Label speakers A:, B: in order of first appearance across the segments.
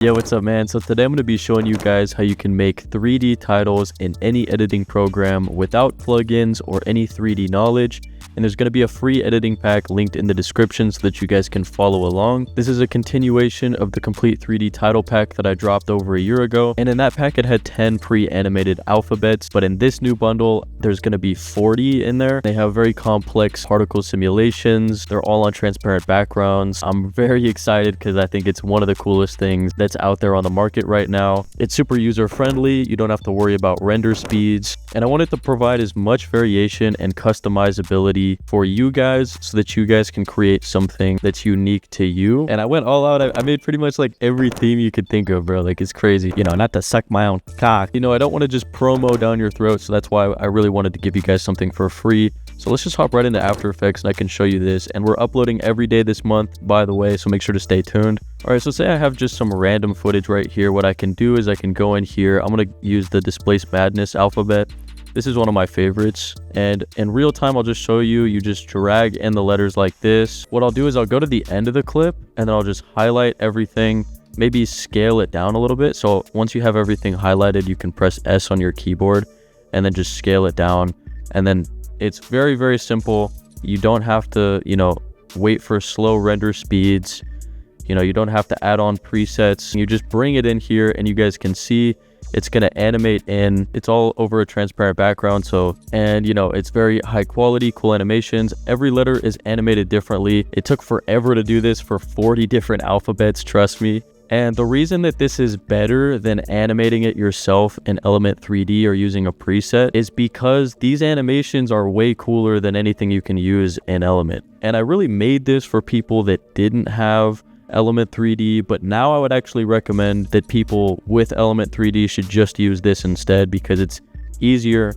A: Yo, what's up, man? So today I'm going to be showing you guys how you can make 3D titles in any editing program without plugins or any 3D knowledge. And there's going to be a free editing pack linked in the description so that you guys can follow along. This is a continuation of the complete 3D title pack that I dropped over a year ago. And in that pack, it had 10 pre-animated alphabets. But in this new bundle, there's going to be 40 in there. They have very complex particle simulations. They're all on transparent backgrounds. I'm very excited because I think it's one of the coolest things that's out there on the market right now. It's super user-friendly. You don't have to worry about render speeds. And I wanted to provide as much variation and customizability for you guys so that you guys can create something that's unique to you. And I went all out. I made pretty much like every theme you could think of, bro. Like, it's crazy. You know, not to suck my own cock. You know, I don't want to just promo down your throat, so that's why I really wanted to give you guys something for free. So let's just hop right into After Effects and I can show you this. And we're uploading every day this month, by the way, so make sure to stay tuned. All right, so say I have just some random footage right here. What I can do is I can go in here. I'm going to use the Displace Madness alphabet. This is one of my favorites, and in real time I'll just show you. You just drag in the letters like this. What I'll do is I'll go to the end of the clip and then I'll just highlight everything, maybe scale it down a little bit. So once you have everything highlighted, you can press S on your keyboard and then just scale it down. And then it's very, very simple. You don't have to, wait for slow render speeds. You don't have to add on presets. You just bring it in here and you guys can see it's going to animate in. It's all over a transparent background. It's very high quality, cool animations. Every letter is animated differently. It took forever to do this for 40 different alphabets, trust me. And the reason that this is better than animating it yourself in Element 3D or using a preset is because these animations are way cooler than anything you can use in Element. And I really made this for people that didn't have Element 3D, but now I would actually recommend that people with Element 3D should just use this instead because it's easier,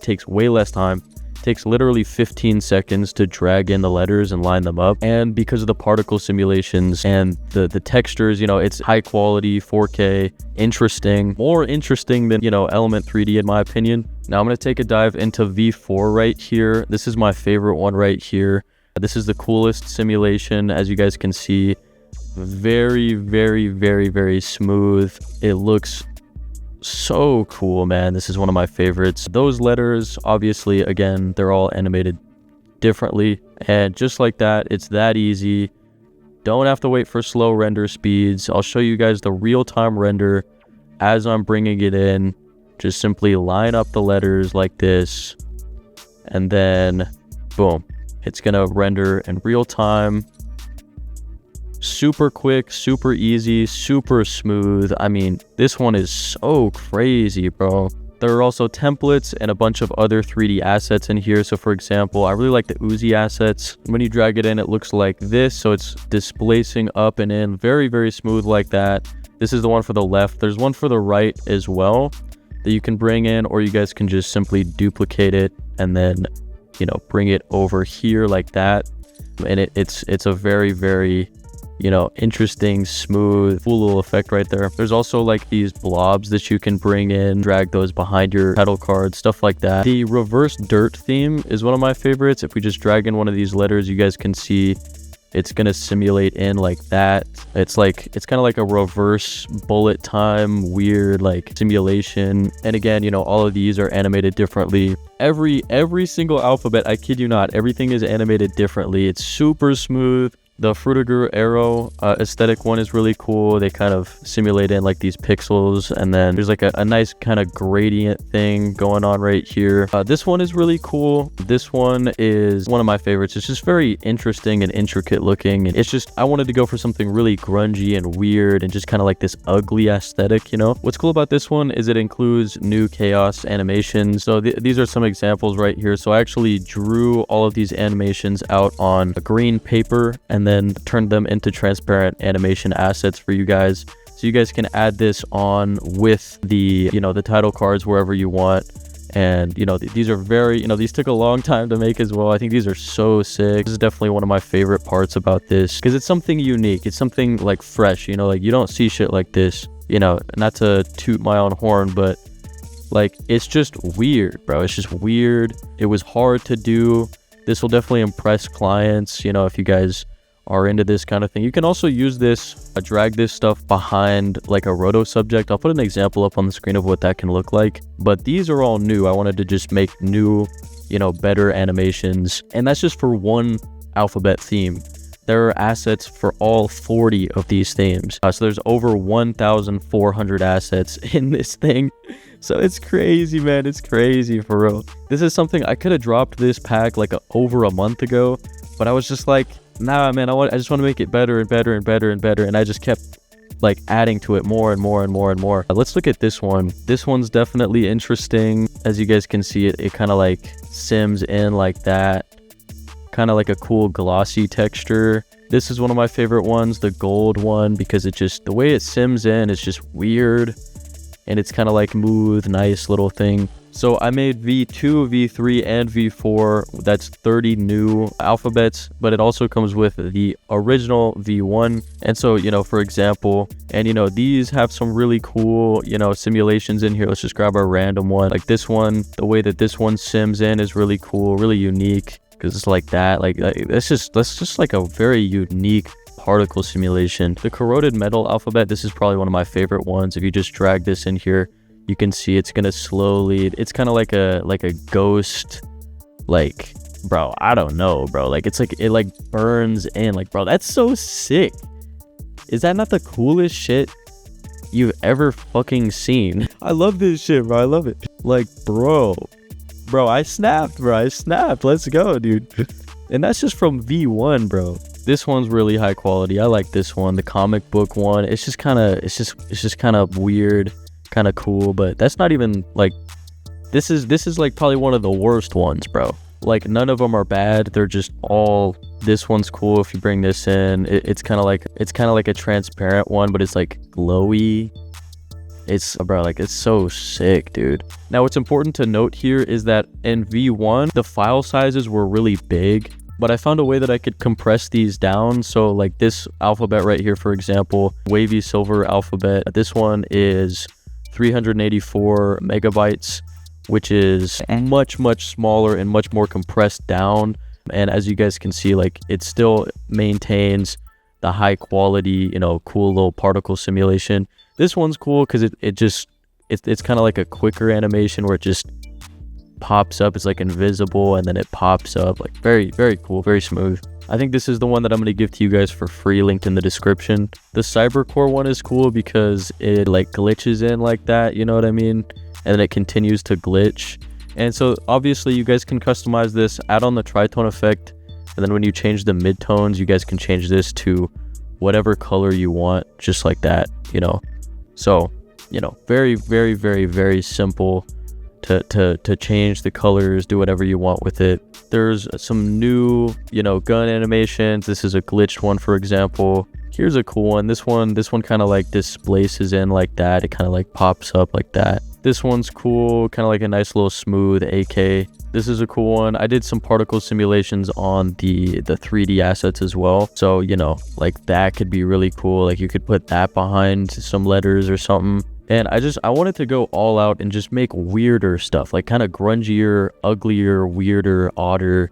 A: takes way less time, takes literally 15 seconds to drag in the letters and line them up. And because of the particle simulations and the textures, it's high quality, 4K, interesting, more interesting than, Element 3D in my opinion. Now I'm going to take a dive into V4 right here. This is my favorite one right here. This is the coolest simulation, as you guys can see. Very, very, very, very smooth. It looks so cool, man. This is one of my favorites. Those letters, obviously, again, they're all animated differently. And just like that, it's that easy. Don't have to wait for slow render speeds. I'll show you guys the real-time render as I'm bringing it in. Just simply line up the letters like this. And then, boom. It's going to render in real time. Super quick, super easy, super smooth. I mean, this one is so crazy, bro. There are also templates and a bunch of other 3D assets in here. So for example, I really like the Uzi assets. When you drag it in, it looks like this. So it's displacing up and in, very, very smooth like that. This is the one for the left. There's one for the right as well that you can bring in, or you guys can just simply duplicate it and then, bring it over here like that. And it's a very, very interesting, smooth, cool little effect right there. There's also like these blobs that you can bring in, drag those behind your title card, stuff like that. The reverse dirt theme is one of my favorites. If we just drag in one of these letters, you guys can see it's going to simulate in like that. It's kind of like a reverse bullet time, weird like simulation. And again, all of these are animated differently. Every single alphabet, I kid you not, everything is animated differently. It's super smooth. The Frutiger Arrow aesthetic one is really cool. They kind of simulate in like these pixels, and then there's like a nice kind of gradient thing going on right here. This one is really cool. This one is one of my favorites. It's just very interesting and intricate looking. And it's just, I wanted to go for something really grungy and weird and just kind of like this ugly aesthetic, What's cool about this one is it includes new chaos animations. So these are some examples right here. So I actually drew all of these animations out on a green paper and then turn them into transparent animation assets for you guys. So you guys can add this on with the, the title cards wherever you want. And, these are very, these took a long time to make as well. I think these are so sick. This is definitely one of my favorite parts about this because it's something unique. It's something like fresh, like you don't see shit like this, not to toot my own horn, but like, it's just weird, bro. It's just weird. It was hard to do. This will definitely impress clients, if you guys are into this kind of thing. You can also use this, drag this stuff behind like a roto subject. I'll put an example up on the screen of what that can look like, but these are all new. I wanted to just make new, you know, better animations, and that's just for one alphabet theme. There are assets for all 40 of these themes. So there's over 1,400 assets in this thing. So it's crazy, man. It's crazy for real. This is something I could have dropped this pack like over a month ago, but I was just like, nah, man, I just want to make it better and better and better and better. And I just kept like adding to it more and more and more and more. Let's look at this one. This one's definitely interesting. As you guys can see, it kind of like sims in like that. Kind of like a cool glossy texture. This is one of my favorite ones, the gold one, because it just, the way it sims in is just weird, and it's kind of like smooth, nice little thing. So I made V2, V3, and V4. That's 30 new alphabets, but it also comes with the original V1. And so, you know, for example, and you know, these have some really cool, you know, simulations in here. Let's just grab our random one. Like this one, the way that this one sims in is really cool, really unique. Because it's like that, like that's just like a very unique particle simulation. The corroded metal alphabet, this is probably one of my favorite ones. If you just drag this in here, you can see it's gonna slowly, it's kind of like a ghost, like, bro, I don't know, bro, like it's like it like burns in, like, bro, that's so sick. Is that not the coolest shit you've ever fucking seen? I love this shit, bro. I love it. Like, bro, I snapped, bro. I snapped. Let's go, dude. And that's just from V1, bro. This one's really high quality. I like this one, the comic book one. It's just kind of weird, kind of cool, but that's not even like, this is like probably one of the worst ones, bro. Like none of them are bad. They're just all, this one's cool. If you bring this in, it's kind of like a transparent one, but it's like glowy. It's, bro, like it's so sick, dude. Now what's important to note here is that in V1 the file sizes were really big, but I found a way that I could compress these down. So like this alphabet right here, for example, wavy silver alphabet, this one is 384 megabytes, which is much smaller and much more compressed down. And as you guys can see, like it still maintains the high quality, you know, cool little particle simulation. This one's cool because it's kind of like a quicker animation where it just pops up. It's like invisible and then it pops up, like very cool, very smooth. I think this is the one that I'm going to give to you guys for free, linked in the description. The Cybercore one is cool because it like glitches in like that, you know what I mean? And then it continues to glitch. And so obviously you guys can customize this, add on the tritone effect, and then when you change the midtones, you guys can change this to whatever color you want, just like that, you know. So, you know, very simple to change the colors, do whatever you want with it. There's some new, you know, gun animations. This is a glitched one, for example. Here's a cool one. This one kind of like displaces in like that. It kind of like pops up like that. This one's cool, kind of like a nice little smooth AK. This is a cool one. I did some particle simulations on the 3D assets as well. So, you know, like that could be really cool. Like you could put that behind some letters or something. And I wanted to go all out and just make weirder stuff, like kind of grungier, uglier, weirder, odder,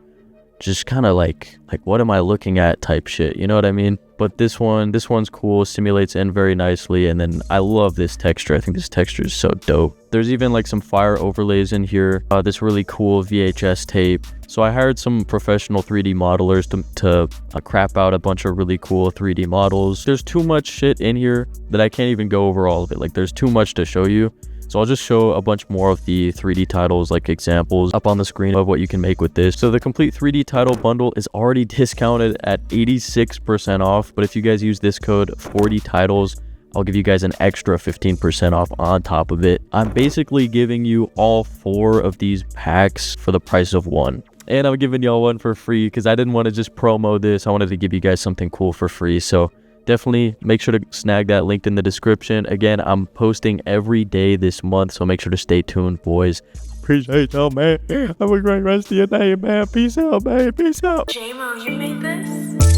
A: just kind of like what am I looking at type shit, you know what I mean? But this one's cool, simulates in very nicely, and then I love this texture. I think this texture is so dope. There's even like some fire overlays in here, this really cool VHS tape. So I hired some professional 3D modelers to crap out a bunch of really cool 3D models. There's too much shit in here that I can't even go over all of it. Like there's too much to show you. So I'll just show a bunch more of the 3D titles, like examples up on the screen of what you can make with this. So the complete 3D title bundle is already discounted at 86% off. But if you guys use this code 40 titles, I'll give you guys an extra 15% off on top of it. I'm basically giving you all 4 of these packs for the price of 1. And I'm giving y'all one for free because I didn't want to just promo this. I wanted to give you guys something cool for free. So definitely make sure to snag that linked in the description. Again, I'm posting every day this month, so make sure to stay tuned, boys. Appreciate y'all, man. Have a great rest of your day, man. Peace out, man. Peace out.
B: J-Mo, you made this?